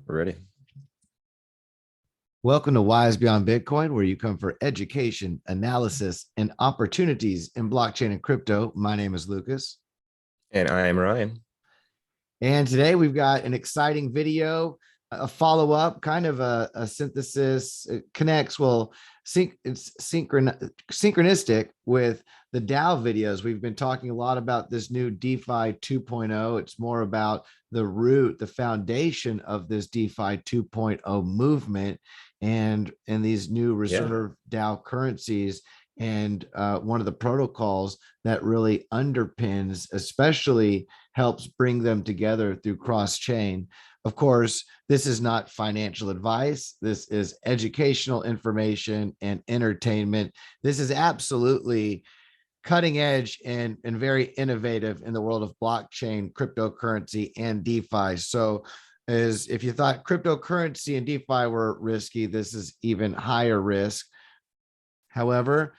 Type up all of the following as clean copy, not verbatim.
We're ready. Welcome to Wise Beyond Bitcoin, where you come for education, analysis, and opportunities in blockchain and crypto. My name is Lucas. And I am Ryan. And today we've got an exciting video, a follow-up, kind of a synthesis. It connects, it's synchronistic with the DAO videos. We've been talking a lot about this new DeFi 2.0. It's more about the root, the foundation of this DeFi 2.0 movement and these new reserve DAO currencies. And one of the protocols that really underpins, especially helps bring them together through cross-chain. Of course, this is not financial advice. This is educational information and entertainment. This is absolutely cutting edge and very innovative in the world of blockchain, cryptocurrency, and DeFi. So if you thought cryptocurrency and DeFi were risky, this is even higher risk. However,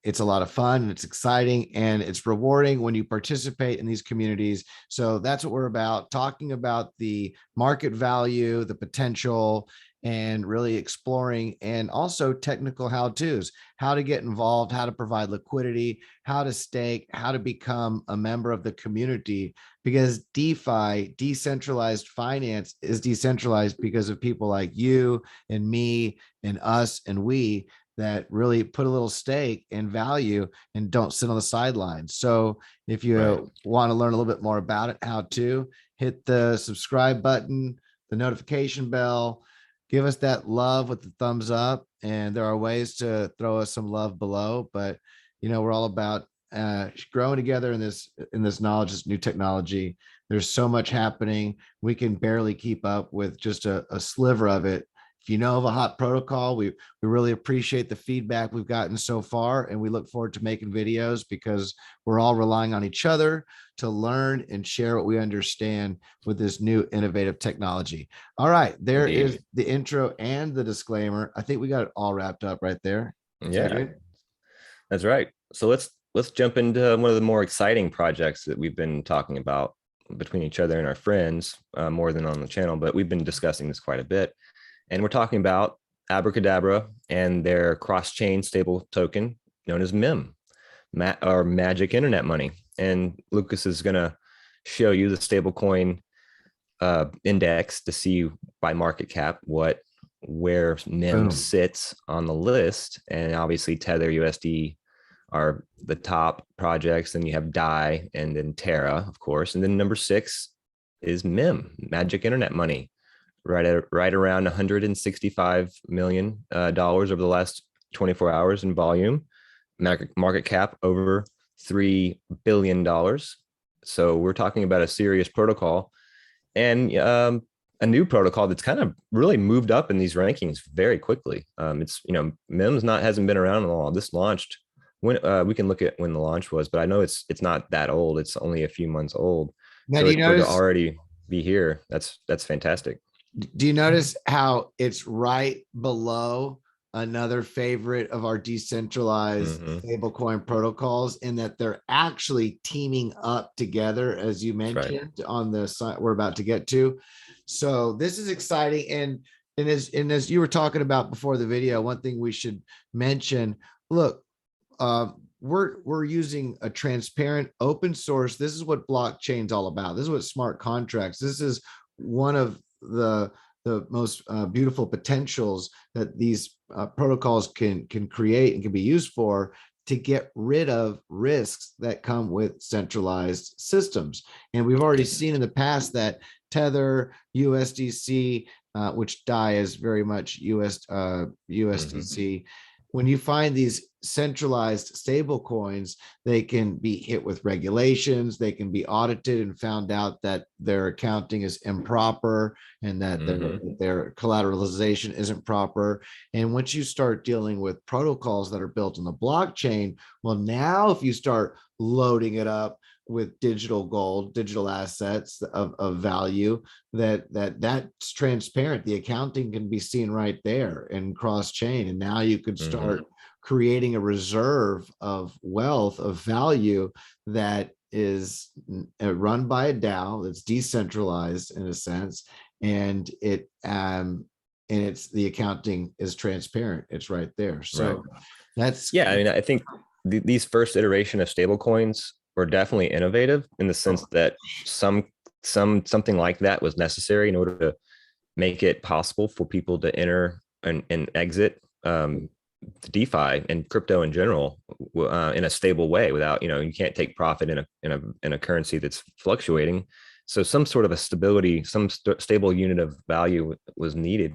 it's a lot of fun and it's exciting and it's rewarding when you participate in these communities. So that's what we're about, talking about the market value, the potential, and really exploring, and also technical how-tos, how to get involved, how to provide liquidity, how to stake, how to become a member of the community, because DeFi, decentralized finance, is decentralized because of people like you and me and us and we that really put a little stake in value and don't sit on the sidelines. So if you want to learn a little bit more about it, how to hit the subscribe button, the notification bell, give us that love with the thumbs up. And there are ways to throw us some love below, but we're all about growing together in this knowledge, this new technology. There's so much happening. We can barely keep up with just a sliver of it. If you know of a hot protocol, we really appreciate the feedback we've gotten so far, and we look forward to making videos because we're all relying on each other to learn and share what we understand with this new innovative technology. All right, there is the intro and the disclaimer. I think we got it all wrapped up right there. That's right. So let's jump into one of the more exciting projects that we've been talking about between each other and our friends, more than on the channel, but we've been discussing this quite a bit. And we're talking about Abracadabra and their cross-chain stable token known as MIM, or Magic Internet Money. And Lucas is going to show you the stablecoin index to see by market cap where MIM sits on the list. And obviously Tether, USD are the top projects. Then you have DAI and then Terra, of course. And then number 6 is MIM, Magic Internet Money. Right around $165 million over the last 24 hours in volume, market cap over $3 billion. So we're talking about a serious protocol and a new protocol that's kind of really moved up in these rankings very quickly. It's, MIM's hasn't been around in a while. This launched when we can look at when the launch was, but I know it's not that old. It's only a few months old. Now, so for it to already be here, that's fantastic. Do you notice how it's right below another favorite of our decentralized stablecoin protocols, in that they're actually teaming up together, as you mentioned on the site we're about to get to? So this is exciting. And as you were talking about before the video, one thing we should mention, look, we're using a transparent open source. This is what blockchain's all about. This is what smart contracts. This is one of the most beautiful potentials that these protocols can create and can be used for, to get rid of risks that come with centralized systems. And we've already seen in the past that Tether, USDC, which DAI is very much USDC. When you find these centralized stable coins, they can be hit with regulations, they can be audited and found out that their accounting is improper and that their collateralization isn't proper. And once you start dealing with protocols that are built on the blockchain, well, now if you start loading it up with digital gold, digital assets of value, that's transparent. The accounting can be seen right there in cross-chain. And now you could start creating a reserve of wealth, of value, that is run by a DAO, that's decentralized in a sense, and it's the accounting is transparent. It's right there. So Right. that's Yeah, I mean, I think these first iteration of stablecoins were definitely innovative in the sense that something like that was necessary in order to make it possible for people to enter and exit DeFi and crypto in general in a stable way without, you can't take profit in a currency that's fluctuating. So some sort of a stability, some stable unit of value was needed.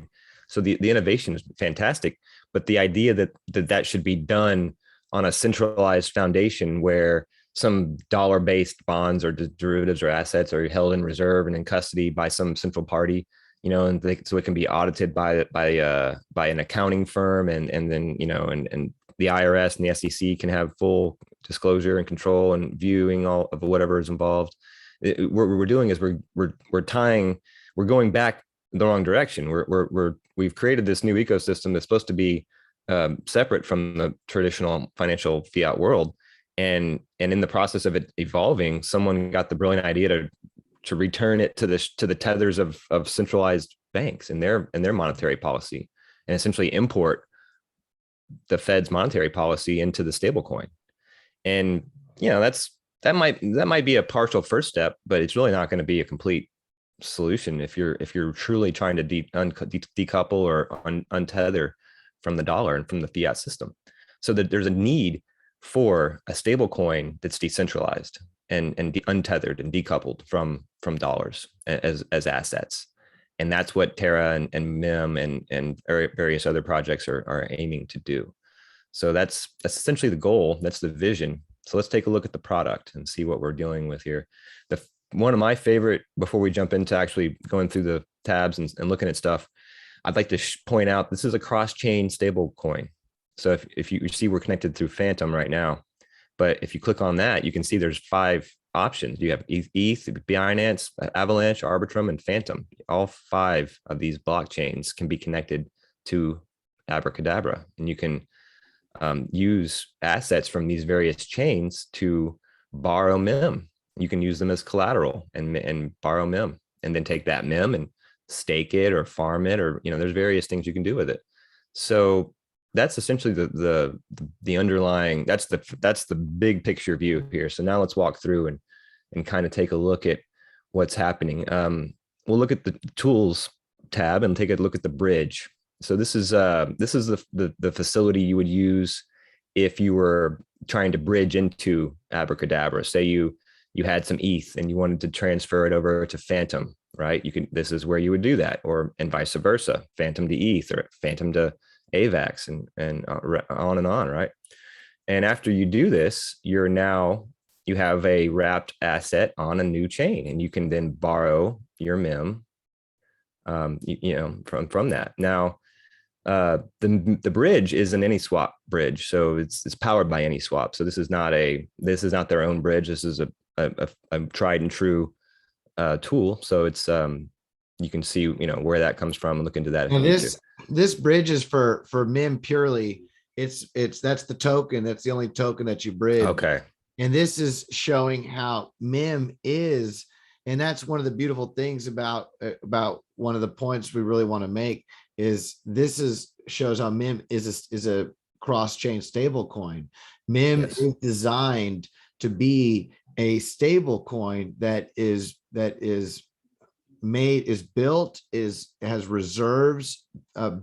So the innovation is fantastic, but the idea that should be done on a centralized foundation where some dollar-based bonds or derivatives or assets are held in reserve and in custody by some central party, and so it can be audited by an accounting firm, and then and the IRS and the SEC can have full disclosure and control and viewing all of whatever is involved. What we're doing is we're going back the wrong direction. We've created this new ecosystem that's supposed to be separate from the traditional financial fiat world, and in the process of it evolving, someone got the brilliant idea to return it to the tethers of centralized banks and their monetary policy, and essentially import the Fed's monetary policy into the stablecoin. And that might be a partial first step, but it's really not going to be a complete solution if you're truly trying to decouple or untether from the dollar and from the fiat system. So that there's a need for a stablecoin that's decentralized and untethered and decoupled from dollars as assets. And that's what Terra and MIM and various other projects are aiming to do. So that's essentially the goal. That's the vision. So let's take a look at the product and see what we're dealing with here. One of my favorite, before we jump into actually going through the tabs and looking at stuff, I'd like to point out this is a cross-chain stable coin. So if you see, we're connected through Fantom right now, but if you click on that, you can see there's 5 options. You have ETH, Binance, Avalanche, Arbitrum, and Fantom. All 5 of these blockchains can be connected to Abracadabra, and you can use assets from these various chains to borrow MIM. You can use them as collateral and borrow MIM, and then take that MIM and stake it or farm it, or there's various things you can do with it. So that's essentially the underlying, that's the big picture view here. So now let's walk through and kind of take a look at what's happening. We'll look at the tools tab and take a look at the bridge. So this is the facility you would use if you were trying to bridge into Abracadabra. Say you had some ETH and you wanted to transfer it over to Fantom, right? This is where you would do that, and vice versa, Fantom to ETH or Fantom to AVAX and on, right? And after you do this, you have a wrapped asset on a new chain, and you can then borrow your MIM, from that. Now, the bridge is an AnySwap bridge, so it's powered by AnySwap. So this is not their own bridge. This is a tried and true tool. So it's you can see where that comes from and look into that. And this bridge is for MIM purely. That's the token. That's the only token that you bridge. Okay. And this is showing how MIM is, and that's one of the beautiful things about one of the points we really want to make is shows how MIM is a cross-chain stable coin. MIM Yes. is designed to be a stable coin that has reserves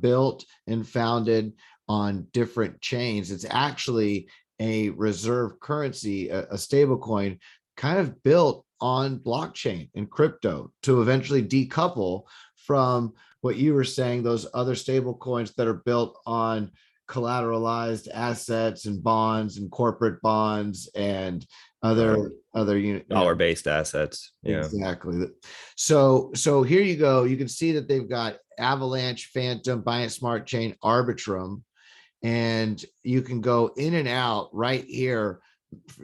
built and founded on different chains. It's actually a reserve currency, a stable coin kind of built on blockchain and crypto to eventually decouple from what you were saying, those other stable coins that are built on collateralized assets and bonds and corporate bonds and other dollar-based assets. Yeah, exactly. So here you go. You can see that they've got Avalanche, Fantom, Binance Smart Chain, Arbitrum, and you can go in and out right here,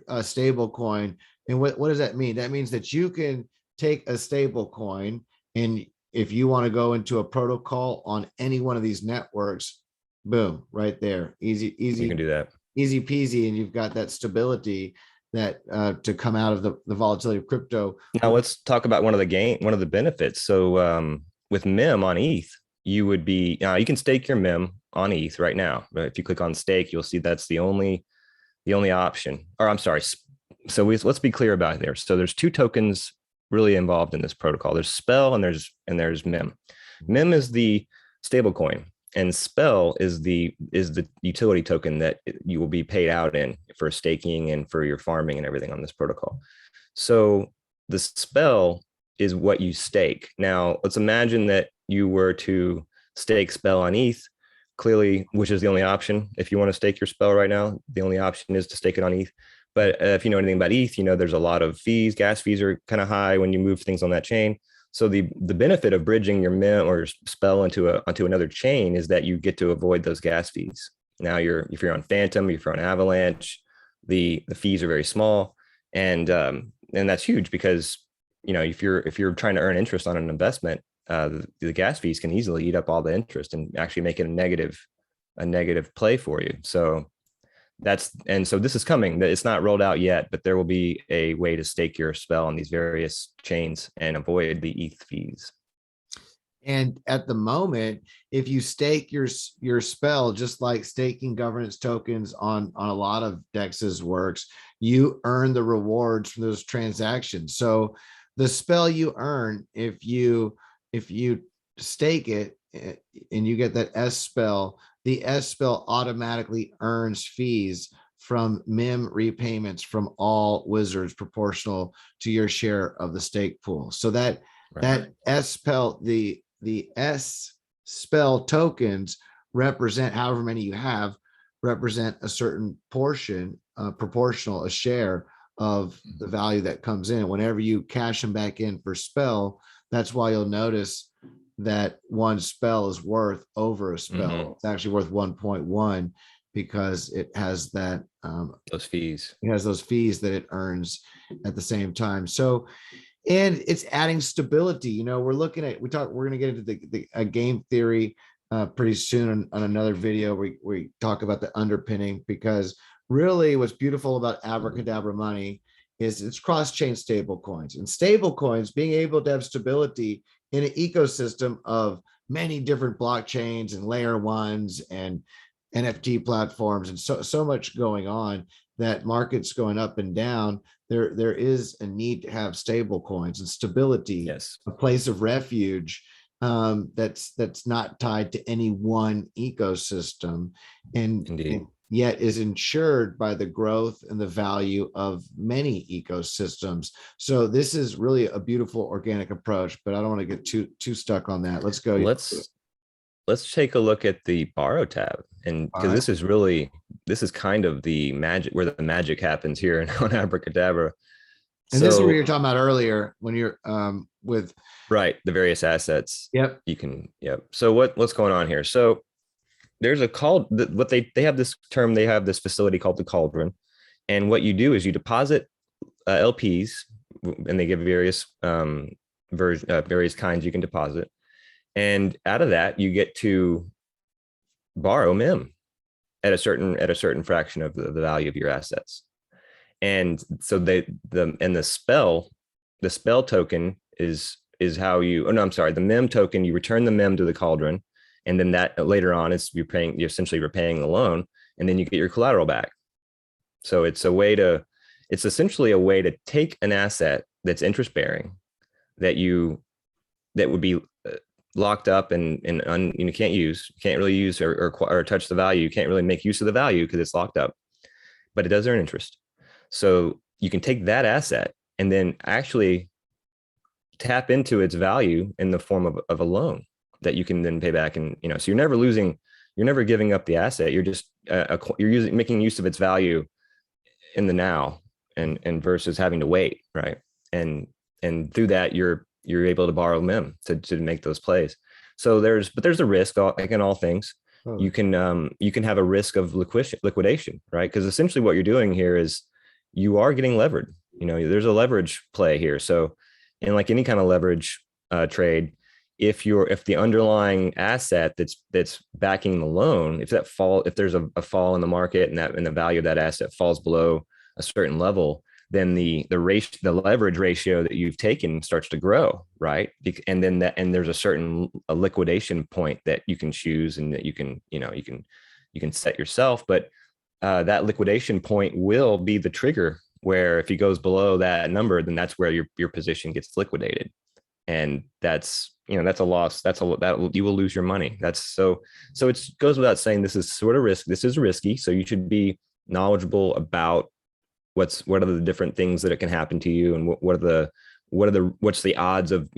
a stable coin. And what does that mean? That means that you can take a stable coin, and if you want to go into a protocol on any one of these networks, boom, right there, easy. You can do that, easy peasy, and you've got that stability that to come out of the volatility of crypto. Now let's talk about one of the benefits. So with MIM on ETH, you would be, you can stake your MIM on ETH right now. But if you click on stake, you'll see that's the only option. Or I'm sorry. So let's be clear about it there. So there's two tokens really involved in this protocol. There's Spell and there's MIM. MIM is the stablecoin, and Spell is the utility token that you will be paid out in for staking and for your farming and everything on this protocol. So the Spell is what you stake. Now, let's imagine that you were to stake Spell on ETH, clearly, which is the only option. If you want to stake your Spell right now, the only option is to stake it on ETH. But if you know anything about ETH, there's a lot of fees. Gas fees are kind of high when you move things on that chain. So the benefit of bridging your MIM or your Spell onto another chain is that you get to avoid those gas fees. Now, if you're on Phantom, if you're on Avalanche, the fees are very small, and that's huge because if you're trying to earn interest on an investment, the gas fees can easily eat up all the interest and actually make it a negative play for you. So so this is coming. It's not rolled out yet, but there will be a way to stake your Spell on these various chains and avoid the ETH fees. And at the moment, if you stake your Spell, just like staking governance tokens on a lot of DEXs works, you earn the rewards from those transactions. So the Spell you earn, if you stake it and you get that S Spell, the S Spell automatically earns fees from MIM repayments from all wizards proportional to your share of the stake pool. So that S Spell, the S Spell tokens represent, however many you have, represent a certain portion, proportional, a share of the value that comes in. Whenever you cash them back in for Spell, that's why you'll notice that one Spell is worth over a Spell. It's actually worth 1.1 because it has that those fees. It has those fees that it earns at the same time. So, and it's adding stability. We're looking at, we're going to get into the game theory pretty soon on another video. We talk about the underpinning, because really what's beautiful about Abracadabra money is it's cross-chain stable coins, and stable coins being able to have stability in an ecosystem of many different blockchains and layer ones and NFT platforms, and so much going on, that markets going up and down. There is a need to have stable coins and stability, yes, a place of refuge that's not tied to any one ecosystem, and yet is insured by the growth and the value of many ecosystems. So this is really a beautiful organic approach, but I don't want to get too stuck on that. Let's go. Let's take a look at the borrow tab, and because this is kind of the magic, where the magic happens here on Abracadabra. And this is what you were talking about earlier when you're with the various assets. Yep. So what's going on here? So there's they have this term, they have this facility called the cauldron, and what you do is you deposit LPs, and they give various various kinds you can deposit, and out of that you get to borrow MIM at a certain fraction of the value of your assets. And so the Spell token is how the MIM token, you return the MIM to the cauldron, and then that later on is you're essentially repaying the loan, and then you get your collateral back. So it's essentially a way to take an asset that's interest bearing, that would be locked up and you can't really use or touch the value. You can't really make use of the value because it's locked up, but it does earn interest. So you can take that asset and then actually tap into its value in the form of a loan that you can then pay back. And so you're never giving up the asset. You're just making use of its value in the now, and versus having to wait, right? And through that you're able to borrow MIM to make those plays. So there's a risk, like in all things. You can have a risk of liquidation, right? Because essentially what you're doing here is you are getting levered. There's a leverage play here. So in like any kind of leverage trade, if the underlying asset that's backing the loan, if there's a fall in the market and the value of that asset falls below a certain level, then the leverage ratio that you've taken starts to grow, right? And then there's a certain liquidation point that you can choose, and that you can set yourself. But that liquidation point will be the trigger where if he goes below that number, then that's where your position gets liquidated. And that's a loss. That you will lose your money. So it goes without saying, this is sort of this is risky. So you should be knowledgeable about what are the different things that it can happen to you, and what's the odds of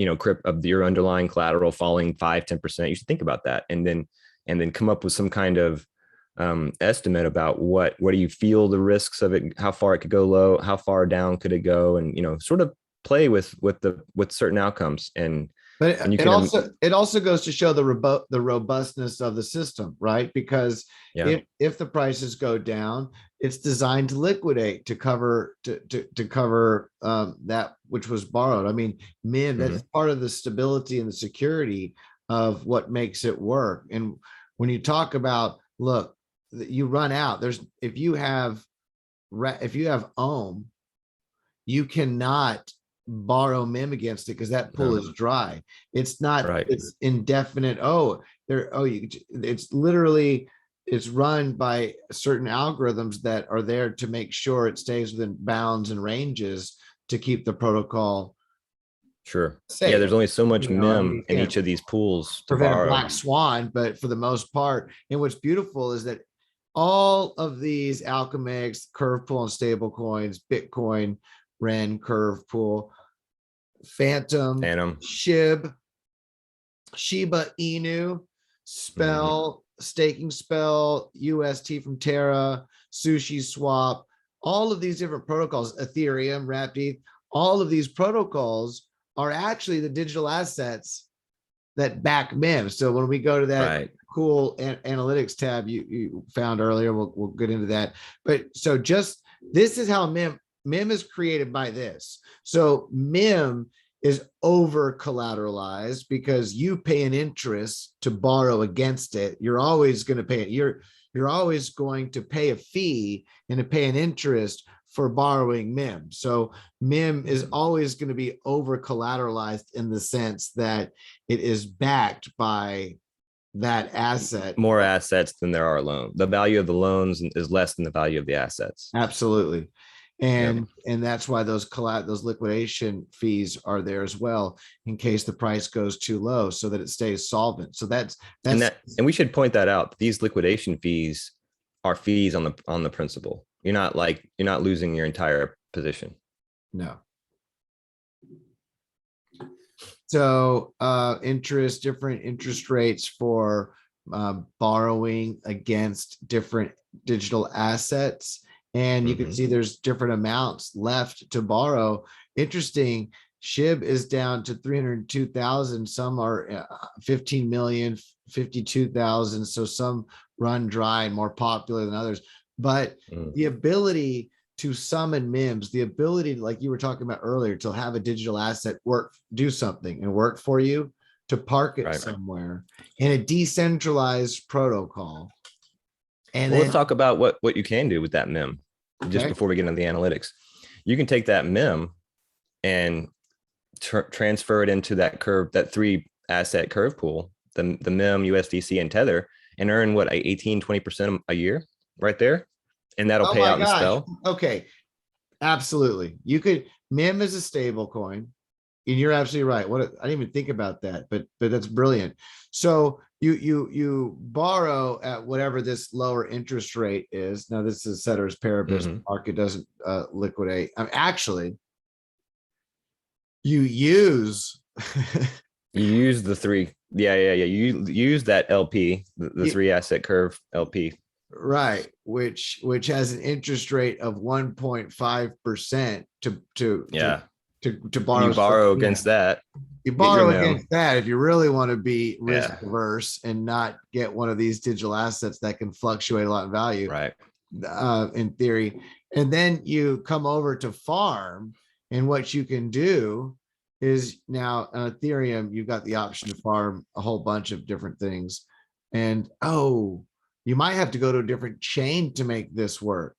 of your underlying collateral falling 5-10%. You should think about that, and then come up with some kind of estimate about what do you feel the risks of it, how far it could go low, how far down could it go, and sort of play with certain outcomes. But and you it also goes to show the robustness of the system, right? Because if the prices go down, it's designed to liquidate to cover that which was borrowed. I mean, MIM, that's part of the stability and the security of what makes it work. And when you talk about, look, you run out. If you have OHM, you cannot borrow MIM against it because that pool is dry. It's not right. It's indefinite. It's run by certain algorithms that are there to make sure it stays within bounds and ranges to keep the protocol safe. Yeah, there's only so much MIM in each of these pools to prevent borrow. a black swan, but for the most part. And what's beautiful is that all of these alchemics, curve pool and stable coins, Bitcoin, Ren, curve pool, Fantom, SHIB, Shiba Inu, Spell, Staking Spell, UST from Terra, Sushi Swap, all of these different protocols, Ethereum, Rapid, all of these protocols are actually the digital assets that back MIM. So when we go to that cool analytics tab you found earlier, we'll get into that. But so this is how MIM is created by this. So MIM is over collateralized because you pay an interest to borrow against it. You're always going to pay it. You're always going to pay a fee and to pay an interest for borrowing MIM. So MIM is always going to be over collateralized in the sense that it is backed by that asset. More assets than there are loans. The value of the loans is less than the value of the assets. Absolutely. And that's why those liquidation fees are there as well, in case the price goes too low, so that it stays solvent. So and we should point that out. These liquidation fees are fees on the principal. You're not losing your entire position. No. So different interest rates for borrowing against different digital assets. And you can see there's different amounts left to borrow. Interesting. SHIB is down to 302,000. Some are 15 million, 52,000. So some run dry and more popular than others. But the ability to summon MIMs, the ability, like you were talking about earlier, to have a digital asset do something and work for you, to park it somewhere in a decentralized protocol. And let's talk about what you can do with that MIM just before we get into the analytics. You can take that MIM and transfer it into that 3 asset curve pool, the MIM, USDC, and Tether, and earn 18-20% a year right there. And that'll pay out in spell. Okay. Absolutely. You could, MIM is a stable coin. And you're absolutely right. I didn't even think about that, but that's brilliant. So you borrow at whatever this lower interest rate is. Now this is ceteris paribus. Market doesn't liquidate. Actually, you use the 3. You use that LP, the 3 asset curve LP. Right, which has an interest rate of 1.5% to borrow. You borrow against that. You borrow against that if you really want to be risk averse and not get one of these digital assets that can fluctuate a lot in value. Right. In theory. And then you come over to farm, and what you can do is now on Ethereum, you've got the option to farm a whole bunch of different things. And you might have to go to a different chain to make this work.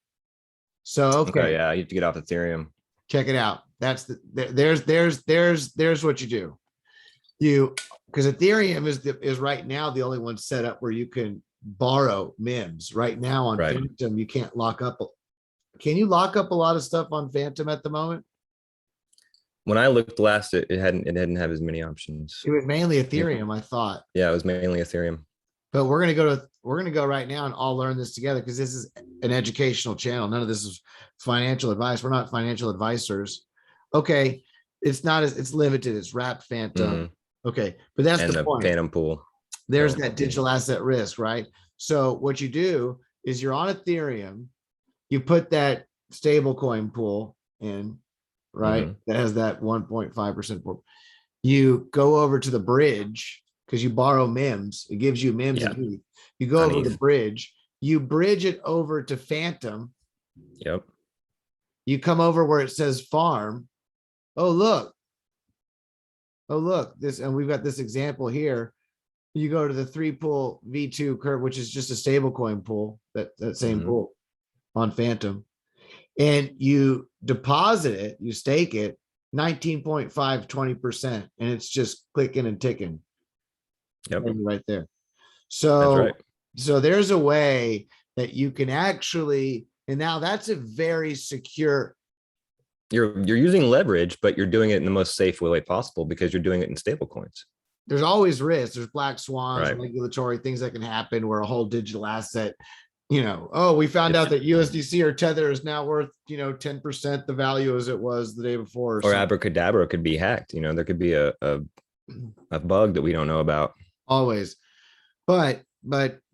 So you have to get off Ethereum. check it out. That's there's what you do. Because Ethereum is right now the only one set up where you can borrow MIMs. Right now on Right. Phantom, you can't lock up. Can you lock up a lot of stuff on Phantom at the moment? When I looked last, it didn't have as many options. It was mainly Yeah. Ethereum, I thought. Yeah, it was mainly Ethereum. But we're gonna go right now and all learn this together because this is an educational channel. None of this is financial advice. We're not financial advisors. Okay, it's not as it's limited. It's wrapped Phantom. Mhm. Okay, but that's And the the point. Phantom pool. There's Oh, that digital asset risk, right? So what you do is you're on Ethereum, you put that stablecoin pool in, right? That has that 1.5% pool. You go over to the bridge because you borrow MIMs. It gives you MIMs Yeah. and ETH. You go On over the ETH. bridge, you bridge it over to Phantom. Yep. You come over where it says farm. Oh, look. Oh, look, this, and we've got this example here. You go to the 3-pool V2 curve, which is just a stable coin pool, that same Mhm. pool on Phantom. And you deposit it, you stake it, 19.5, 20%. And it's just clicking and ticking. Yep. Right there. That's So, right. so there's a way that you can actually, and now that's a very secure. You're using leverage, but you're doing it in the most safe way possible because you're doing it in stable coins. There's always risk. There's black swans, Right. regulatory things that can happen where a whole digital asset, oh, we found out that USDC or Tether is now worth, 10% the value as it was the day before. Or Abracadabra could be hacked. There could be a bug that we don't know about. Always. But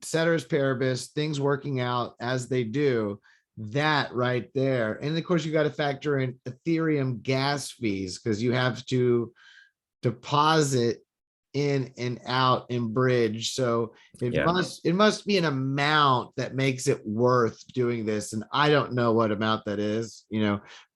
ceteris paribus, things working out as they do, that right there. And of course, you got to factor in Ethereum gas fees because you have to deposit in and out and bridge. So it must be an amount that makes it worth doing this. And I don't know what amount that is,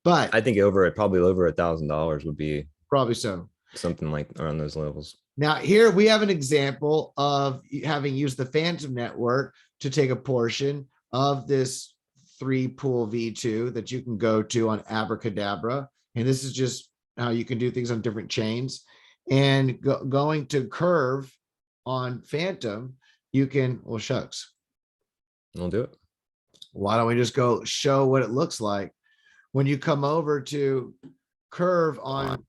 but I think probably over $1,000 would be probably so. Something like around those levels. Now here we have an example of having used the Phantom network to take a portion of this 3-pool V2 that you can go to on Abracadabra. And this is just how you can do things on different chains. And going to Curve on Phantom, you can, well, shucks. We'll do it. Why don't we just go show what it looks like when you come over to Curve on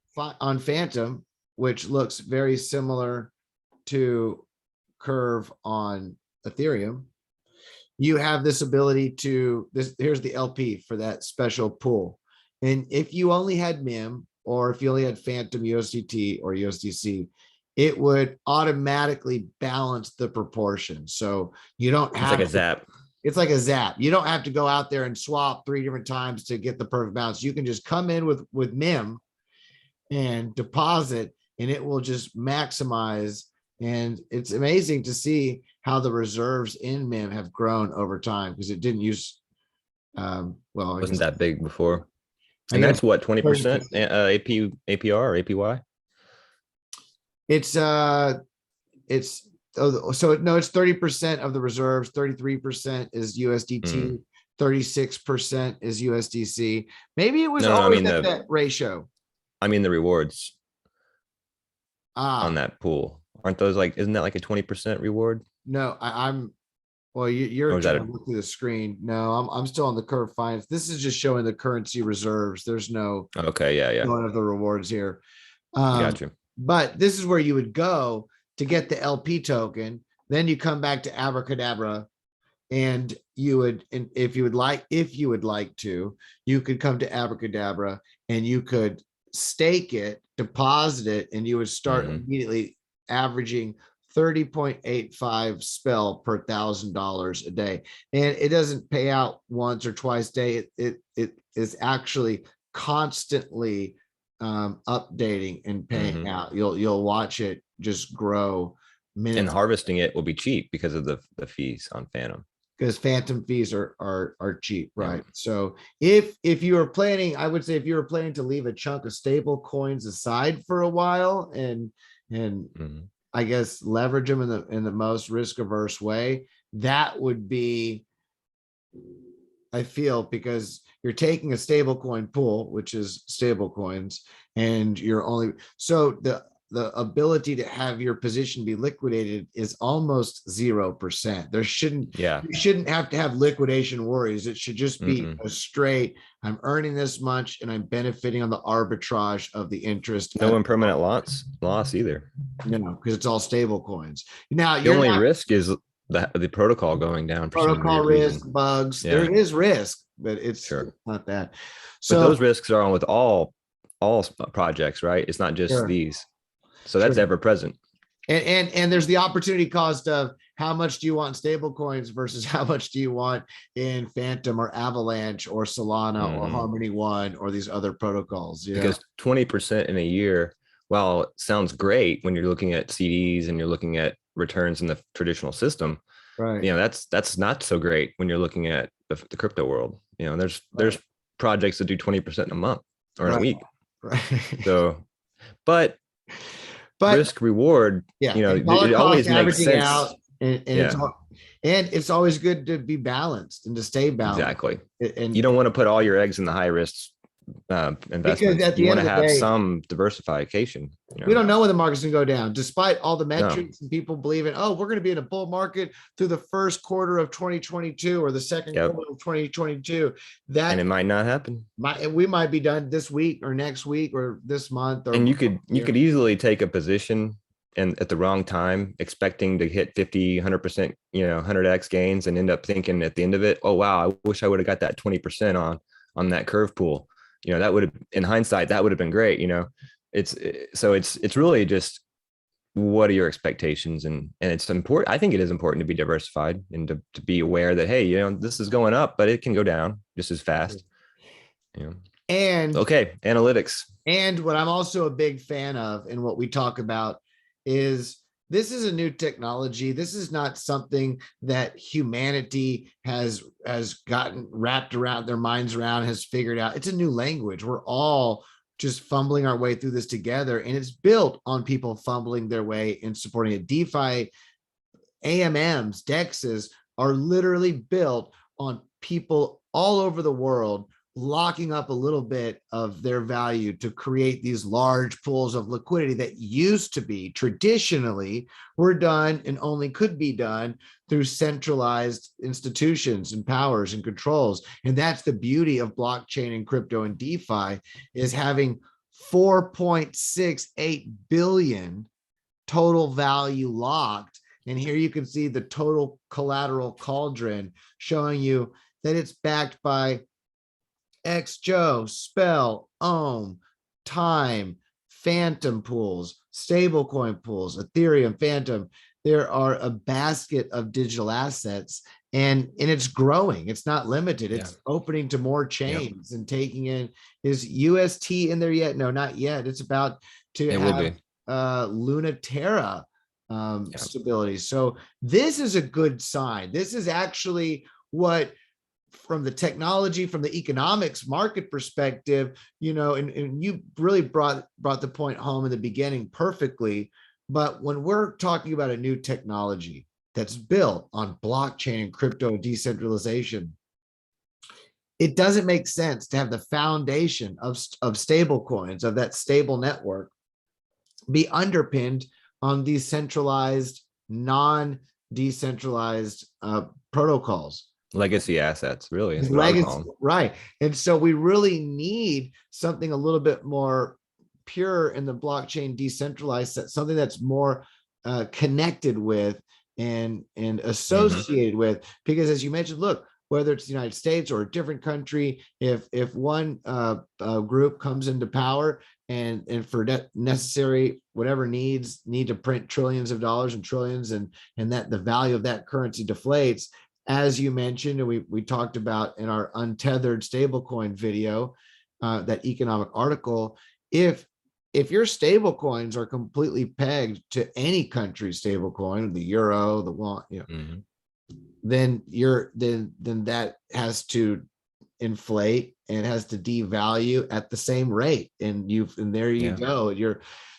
Phantom, which looks very similar to Curve on Ethereum. You have this ability to here's the LP for that special pool. And if you only had MIM, or if you only had Phantom USDT or USDC, it would automatically balance the proportion. So you don't have it's like a zap. It's like a zap. You don't have to go out there and swap 3 different times to get the perfect balance. You can just come in with MIM and deposit, and it will just maximize. And it's amazing to see how the reserves in MIM have grown over time because it didn't use, well, wasn't that big before. And that's what, 20% APR or APY? It's no, it's 30% of the reserves, 33% is USDT, 36% is USDC. Maybe it was always at that ratio. I mean the rewards on that pool. Aren't those isn't that like a 20% reward? No, well, you're trying to look through the screen. No, I'm still on the Curve Finance. This is just showing the currency reserves. There's no one of the rewards here. Gotcha. But this is where you would go to get the LP token. Then you come back to Abracadabra, and you would, and if you would like to, you could come to Abracadabra and you could stake it, deposit it, and you would start immediately averaging 30.85 spell per $1,000 a day. And it doesn't pay out once or twice a day. It is actually constantly updating and paying out. You'll watch it just grow. And harvesting it will be cheap because of the fees on Phantom. Because Phantom fees are cheap, right? So if you were planning, I would say if you were planning to leave a chunk of stable coins aside for a while and I guess leverage them in the most risk averse way, that would be I feel, because you're taking a stablecoin pool, which is stablecoins, and you're only, so the ability to have your position be liquidated is almost 0%. There shouldn't, Yeah. you shouldn't have to have liquidation worries. It should just be Mm-mm. a straight, I'm earning this much and I'm benefiting on the arbitrage of the interest. No impermanent loss either. No, because it's all stable coins. Now The you're only not risk is the protocol going down for some protocol weird risk, reason. bugs. Yeah, There is risk, but it's sure. not that. But those So risks are on with all projects, right? It's not just sure, these. So that's sure. ever present. And there's the opportunity cost of how much do you want in stable coins versus how much do you want in Phantom or Avalanche or Solana or Mhm. Harmony One or these other protocols. Yeah. Because 20% in a year, while it sounds great when you're looking at CDs and you're looking at returns in the traditional system, Right. that's not so great when you're looking at the crypto world. There's Right. projects that do 20% in a month or in a Right. week. Right. So, but But risk reward, yeah, and dollar it cost always makes averaging sense. out, and it's Yeah, all, and it's always good to be balanced and to stay balanced. exactly. You And don't want to put all your eggs in the high risk because investments. at You the want end to of the have day, some diversification. we don't know when the market's going to go down, despite all the No. metrics and people believing, oh, we're going to be in a bull market through the first quarter of 2022 or the second Yep. quarter of 2022. And it That might not happen. we might be done this week or next week or this month or And you year. could easily take a position and at the wrong time, expecting to hit 50, 100%, 100x gains, and end up thinking at the end of it, oh wow, I wish I would have got that 20% on that curve pool. That would have, in hindsight, that would have been great. It's really just, what are your expectations, and it's important. I think it is important to be diversified and to be aware that, hey, this is going up, but it can go down just as fast. And Okay, analytics. And what I'm also a big fan of, and what we talk about, is this is a new technology. This is not something that humanity has gotten wrapped around their minds around, has figured out. It's a new language. We're all just fumbling our way through this together, and it's built on people fumbling their way in supporting it. DeFi, AMMs, DEXs are literally built on people all over the world locking up a little bit of their value to create these large pools of liquidity that used to be traditionally were done and only could be done through centralized institutions and powers and controls. And that's the beauty of blockchain and crypto and DeFi, is having 4.68 billion total value locked. And here you can see the total collateral cauldron showing you that it's backed by XJoe, Spell, Ohm, Time, Phantom pools, stablecoin pools, Ethereum, Phantom. There are a basket of digital assets, and it's growing. It's not limited. It's opening to more chains and taking in. Is UST in there yet? No, not yet. It's about to have Lunaterra stability. So this is a good sign. This is actually what, from the technology, from the economics market perspective, and you really brought the point home in the beginning perfectly. But when we're talking about a new technology that's built on blockchain and crypto decentralization, it doesn't make sense to have the foundation of stable coins, of that stable network, be underpinned on these centralized, non-decentralized protocols. Legacy assets, really, is what I would Legacy, call them. right. And so we really need something a little bit more pure in the blockchain decentralized, something that's more connected with and associated with, because as you mentioned, look, whether it's the United States or a different country, if one group comes into power and for necessary whatever need to print trillions of dollars and trillions, and that the value of that currency deflates, as you mentioned, and we talked about in our untethered stablecoin video, that economic article, if your stable coins are completely pegged to any country's stable coin, the euro, the won, then then that has to inflate and has to devalue at the same rate, and there you go.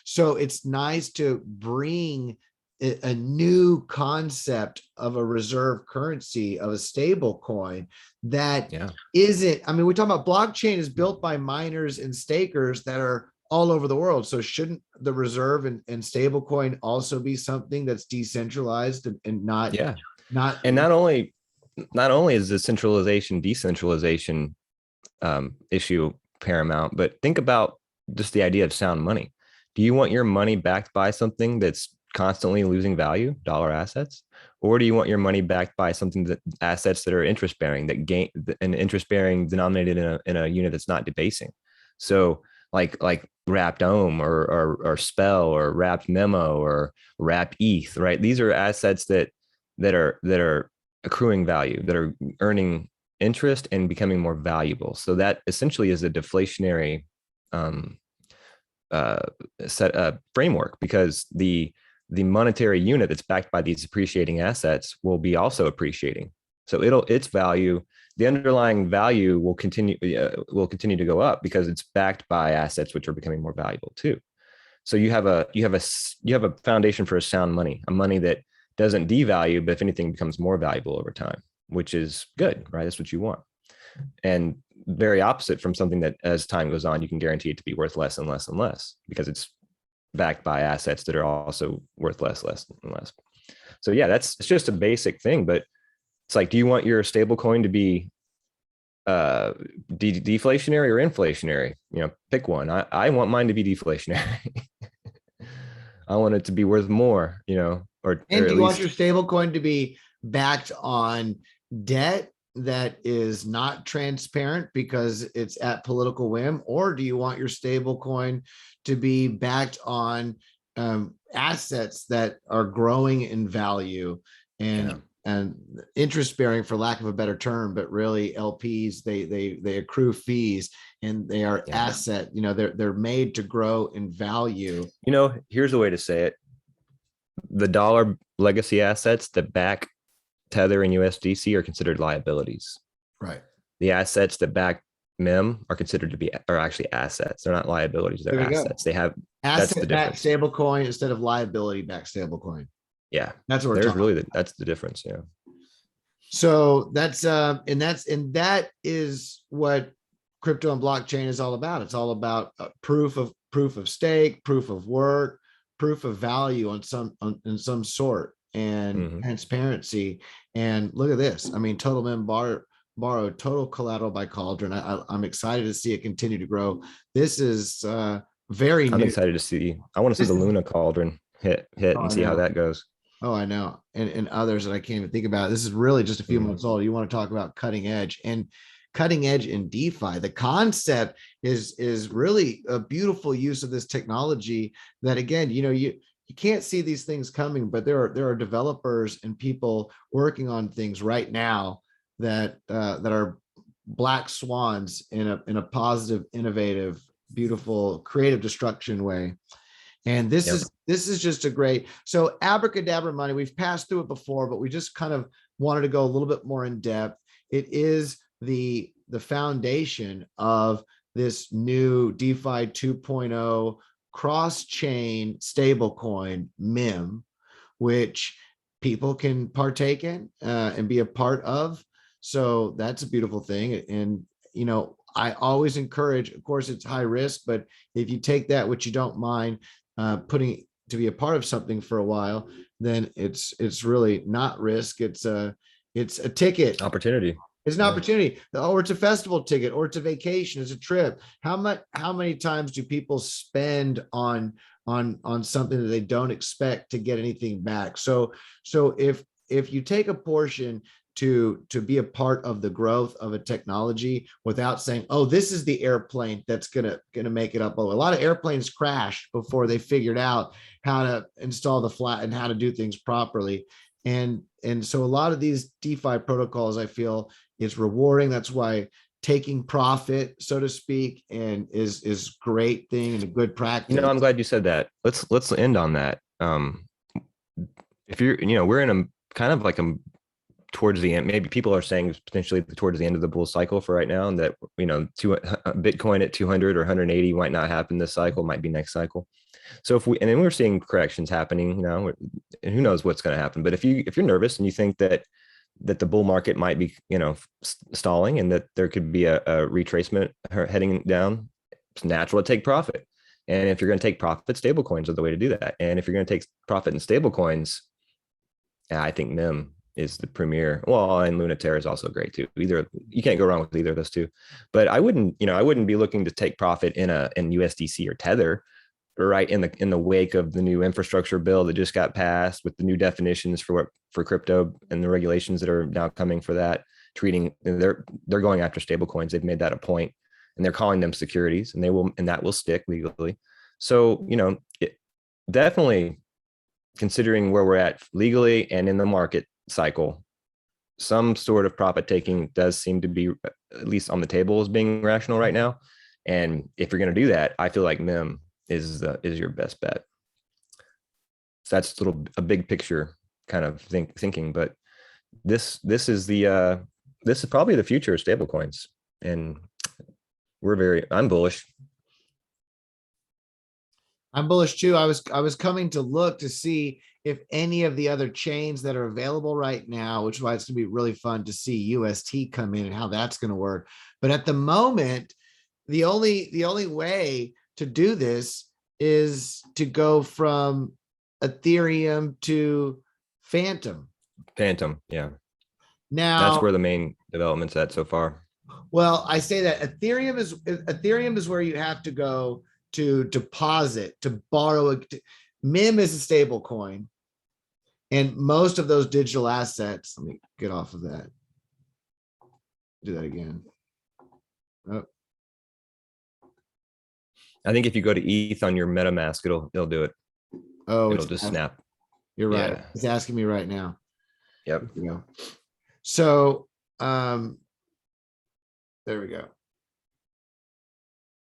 So it's nice to bring a new concept of a reserve currency, of a stable coin that isn't, I mean, we talk about blockchain is built by miners and stakers that are all over the world. So shouldn't the reserve and stable coin also be something that's decentralized and not, and not only is the centralization, decentralization issue paramount, but think about just the idea of sound money. Do you want your money backed by something that's constantly losing value, dollar assets, or do you want your money backed by something that assets that are interest bearing, that gain an interest bearing denominated in a unit that's not debasing? So like wrapped ohm or spell or wrapped memo or wrapped ETH, right? These are assets that are accruing value, that are earning interest and becoming more valuable. So that essentially is a deflationary framework, because the monetary unit that's backed by these appreciating assets will be also appreciating. So its value, the underlying value will continue to go up because it's backed by assets which are becoming more valuable too. So you have a foundation for a sound money, a money that doesn't devalue, but if anything becomes more valuable over time, which is good, right? That's what you want. And very opposite from something that as time goes on, you can guarantee it to be worth less and less and less because it's backed by assets that are also worth less and less. So yeah, it's just a basic thing, but it's like, do you want your stable coin to be deflationary or inflationary? Pick one. I want mine to be deflationary. I want it to be worth more, or and do you want least... your stable coin to be backed on debt that is not transparent because it's at political whim, or do you want your stable coin to be backed on assets that are growing in value and interest bearing, for lack of a better term, but really LPs, they accrue fees and they are asset, they're made to grow in value. Here's the way to say it. The dollar legacy assets that back Tether and USDC are considered liabilities. Right. The assets that back MIM are actually assets. They're not liabilities. They're assets. They have asset-backed stablecoin instead of liability-backed stablecoin. Yeah, that's what we're talking. That's the difference. Yeah. So that's and that is what crypto and blockchain is all about. It's all about proof of stake, proof of work, proof of value in some sort, and transparency. And look at this. I mean, total MIM borrowed total collateral by Cauldron. I'm excited to see it continue to grow. This is very new. I'm excited to see. I want to see the Luna Cauldron hit and see how that goes. Oh, I know. And others that I can't even think about. This is really just a few months old. You want to talk about cutting edge in DeFi. The concept is really a beautiful use of this technology that, again, you can't see these things coming, but there are developers and people working on things right now that are black swans in a positive, innovative, beautiful, creative destruction way. And this is just a great, so Abracadabra money, we've passed through it before, but we just kind of wanted to go a little bit more in depth. It is the foundation of this new DeFi 2.0 cross-chain stablecoin MIM, which people can partake in and be a part of. So that's a beautiful thing. And, I always encourage, of course, it's high risk, but if you take that, which you don't mind, putting to be a part of something for a while, then it's really not risk. It's a ticket. Opportunity. It's an opportunity, or it's a festival ticket, or it's a vacation, it's a trip. How many times do people spend on something that they don't expect to get anything back? So if you take a portion to be a part of the growth of a technology without saying, oh, this is the airplane that's gonna make it up. Oh, a lot of airplanes crashed before they figured out how to install the flat and how to do things properly. And so a lot of these DeFi protocols, I feel, is rewarding. That's why taking profit, so to speak, and is great thing and a good practice. I'm glad you said that. Let's end on that. If you're, we're in a kind of like towards the end, maybe people are saying potentially towards the end of the bull cycle for right now, and that, Bitcoin at 200 or 180 might not happen this cycle, might be next cycle. So and then we're seeing corrections happening, and who knows what's going to happen. But if you're nervous and you think that the bull market might be, stalling, and that there could be a retracement heading down, it's natural to take profit. And if you're going to take profit, stable coins are the way to do that. And if you're going to take profit in stable coins, I think MIM is the premier. Well, and Lunaterra is also great too. You can't go wrong with either of those two. But I wouldn't be looking to take profit in USDC or Tether, right in the wake of the new infrastructure bill that just got passed, with the new definitions for crypto and the regulations that are now coming for that. They're going after stable coins. They've made that a point, and they're calling them securities, and that will stick legally. So, definitely considering where we're at legally and in the market cycle, some sort of profit taking does seem to be at least on the table as being rational right now. And if you're going to do that, I feel like MIM is your best bet. So that's a big picture kind of thinking, but this is probably the future of stablecoins, and I'm bullish. I'm bullish too. I was coming to look to see if any of the other chains that are available right now, which is why it's going to be really fun to see UST come in and how that's going to work. But at the moment, the only way to do this is to go from Ethereum to Fantom. Yeah. Now that's where the main development's at so far. Well, I say that Ethereum is where you have to go to deposit, to borrow. MIM is a stable coin, and most of those digital assets. Let me get off of that. Do that again. Oh. I think if you go to ETH on your MetaMask, it'll do it. Oh, it'll just snap. You're right. Yeah. It's asking me right now. Yep. So, there we go.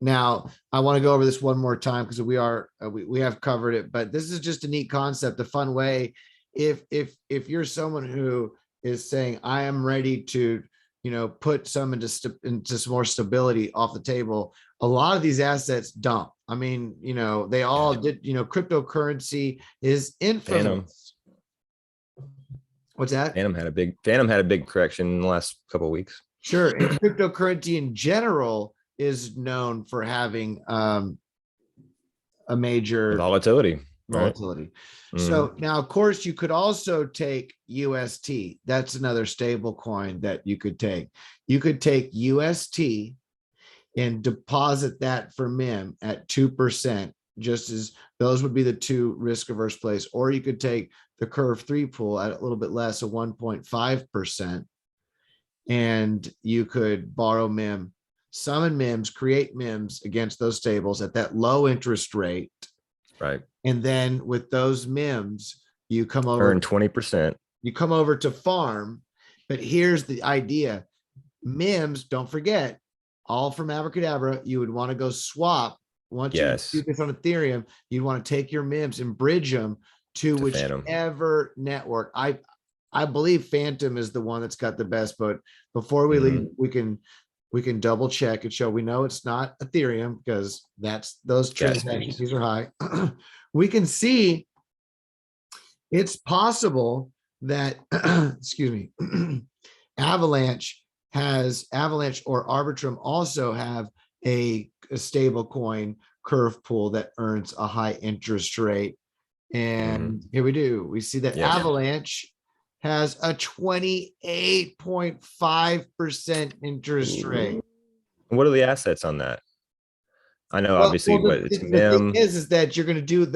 Now, I want to go over this one more time because we have covered it, but this is just a neat concept, a fun way. If you're someone who is saying, I am ready to, put some into some more stability off the table, a lot of these assets dump. I mean, they all did, cryptocurrency is infamous. What's that? Fantom had a big correction in the last couple of weeks. Sure. And cryptocurrency in general is known for having a major volatility. Right? So now, of course, you could also take UST. That's another stable coin that you could take. You could take UST and deposit that for MIM at 2%, just as those would be the two risk averse plays. Or you could take the Curve 3 pool at a little bit less, of 1.5%. And you could borrow MIM, summon MIMs, create MIMs against those stables at that low interest rate. Right. And then with those MIMs, you come over, earn 20%. You come over to farm. But here's the idea. MIMs, don't forget, all from Abracadabra, you would want to go swap. Once you do this on Ethereum, you'd want to take your MIMs and bridge them to whichever network. I believe Fantom is the one that's got the best, but before we leave, we can double check and show we know it's not Ethereum, because those transaction fees are high. We can see it's possible that excuse me, Avalanche or Arbitrum also have a stable coin Curve pool that earns a high interest rate. And here we see that Avalanche has a 28.5% interest rate. What are the assets on that? I know, obviously, it's MIM. The thing is that you're going to do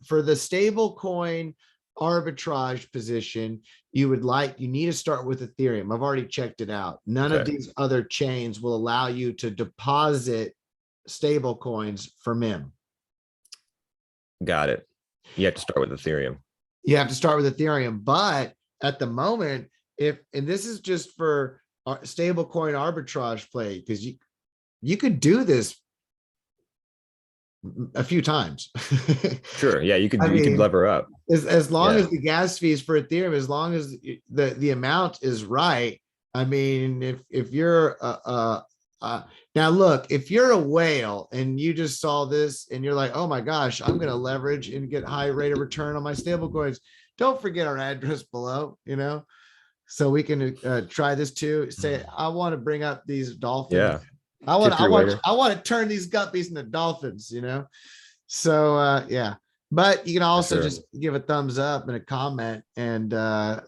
for the stable coin arbitrage position, you need to start with Ethereum. I've already checked it out. None of these other chains will allow you to deposit stable coins for MIM. Got it. You have to start with Ethereum. But at the moment, and this is just for stable coin arbitrage play, because you could do this a few times. Sure. Yeah, you could lever up. As long as the gas fees for Ethereum, as long as the amount is right. I mean, if you're a Now look, if you're a whale and you just saw this and you're like, oh my gosh, I'm going to leverage and get high rate of return on my stable coins, don't forget our address below, so we can try this too. Say, I want to bring up these dolphins. Yeah. I want Tip your waiter. to turn these guppies into dolphins, So yeah. But you can also just give a thumbs up and a comment and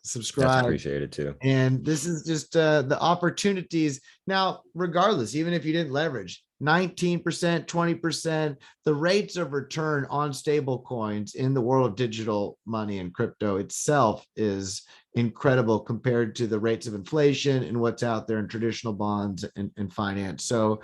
subscribe. That's appreciated too. And this is just the opportunities. Now, regardless, even if you didn't leverage 19%, 20%, the rates of return on stable coins in the world of digital money and crypto itself is incredible compared to the rates of inflation and what's out there in traditional bonds and finance. So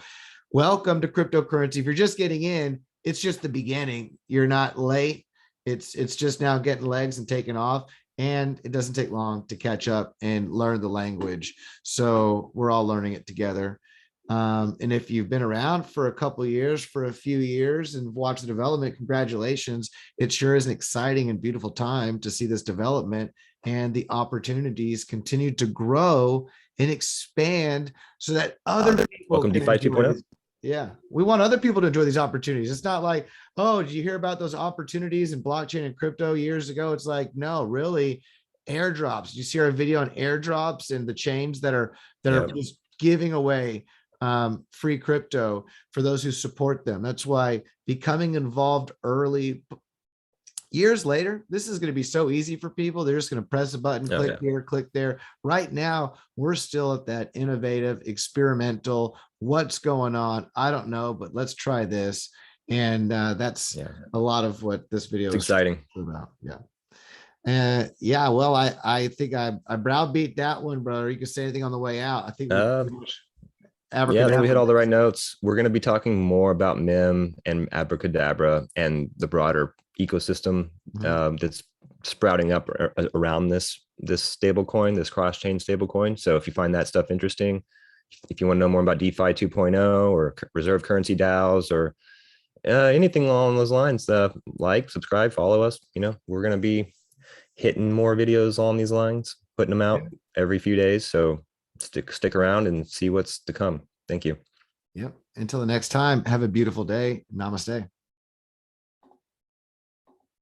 welcome to cryptocurrency. If you're just getting in, it's just the beginning. You're not late. It's just now getting legs and taking off. And it doesn't take long to catch up and learn the language. So we're all learning it together. And if you've been around for a couple of years, for a few years and watched the development, congratulations. It sure is an exciting and beautiful time to see this development and the opportunities continue to grow and expand so that other people welcome DeFi 2.0. Yeah, we want other people to enjoy these opportunities. It's not like, oh, did you hear about those opportunities in blockchain and crypto years ago? It's like, no, really, airdrops. You see our video on airdrops and the chains that are just giving away free crypto for those who support them. That's why becoming involved early. Years later, this is going to be so easy for people. They're just going to press a button, click here, click there. Right now, we're still at that innovative, experimental, what's going on? I don't know, but let's try this. And that's a lot of what this video is exciting about. Yeah. Yeah, well, I think I browbeat that one, brother. You can say anything on the way out. I think I think we hit all the right notes. We're going to be talking more about MIM and Abracadabra and the broader ecosystem that's sprouting up around this stablecoin, this cross-chain stablecoin. So if you find that stuff interesting, if you want to know more about DeFi 2.0 or reserve currency DAOs or anything along those lines, like, subscribe, follow us. We're going to be hitting more videos along these lines, putting them out every few days. So stick around and see what's to come. Thank you. Yep. Until the next time, have a beautiful day. Namaste.